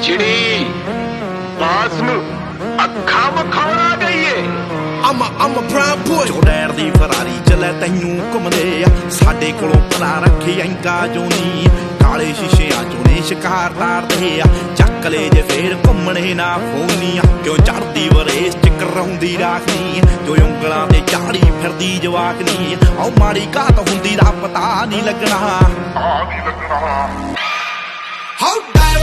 ਚਿੜੀ ਬਾਸ ਨੂੰ ਅੱਖਾਂ ਵਿਖਾਉਣਾ ਗਈਏ। I'm a prime boy। ਜੋ ਡੈਰ ਦੀ ਫਰਾਰੀ ਚੱਲੇ ਤੈਨੂੰ ਘੁੰਮਦੇ ਆ, ਸਾਡੇ ਕੋਲੋਂ ਭਲਾ ਰੱਖੇ ਐਂਕਾ ਜੋ ਨੀ। ਕਾਲੇ ਸ਼ੀਸ਼ਿਆਂ ਚੋਂ ਨੇ ਸ਼ਿਕਾਰ ਤਾਰਦੇ ਆ, ਚੱਕ ਲੈ ਜੇ ਫੇਰ ਘੁੰਮਣੇ ਨਾ ਫੋਨੀਆਂ। ਕਿਉਂ ਚੜਦੀ ਵਰੇਸ ਚ ਕਰਾਉਂਦੀ ਰਾਖਨੀ, ਜੋ ਉਂਗਲਾਂ ਤੇ ਝਾੜੀ ਫਿਰਦੀ ਜਵਾਕਨੀ। ਆਓ ਮਾੜੀ ਘਾਤ ਹੁੰਦੀ ਦਾ ਪਤਾ ਨਹੀਂ ਲੱਗਣਾ। Hold down